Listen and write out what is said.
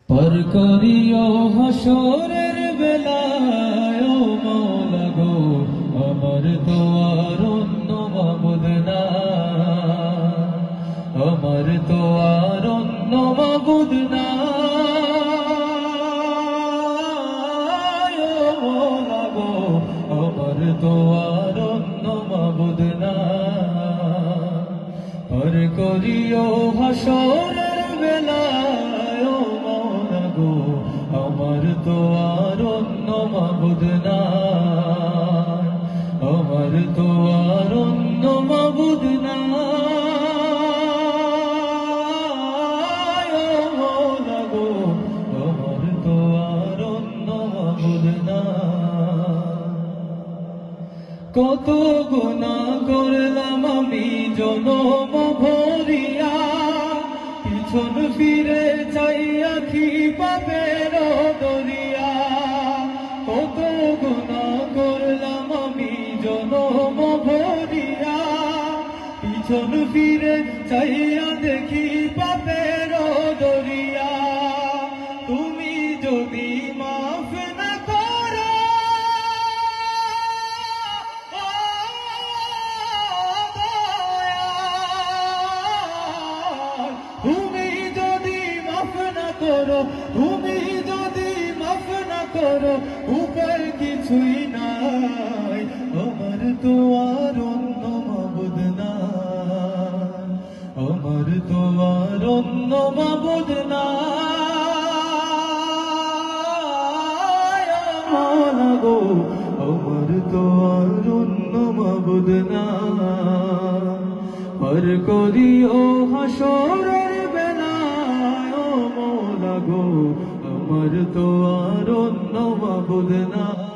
পার করিও হাসরের বেলায় ও মওলা গো, আমার তো আর অন্য মাবুদ নাই, আমার তো আর অন্য মাবুদ নাই। ও মওলা গো, আমার তো আর অন্য মাবুদ নাই। পার করিও হাসরের বেলায় ও মওলা গো, আমার তো আর অন্য মাবুদ নাই, আমার তো আর অন্য মাবুদ নাই। ও মওলা গো, আমার তো আর অন্য মাবুদ নাই। কত গুনাহ করলাম আমি জনম ভরিয়া, পিছন ফিরে চাইয়া কি পাপের দরিয়া। কত গুনাহ করলাম আমি জনম ভরিয়া, পিছন ফিরে চাইয়া দেখি পাপের দরিয়া। তুমি যদি মাফ না করো, তুমি যদি মাফ না করো, তুমি যদি মাফ না করো, উপায় কিছুই নাই। আমার তো আর অন্য মাবুদ নাই, আমার তো আর অন্য মাবুদ নাই। মওলা গো, আমার তো আর অন্য মাবুদ নাই। পার করিও হাসরের বেলায় ও মওলা গো, আমার তো আর অন্য মাবুদ নাই।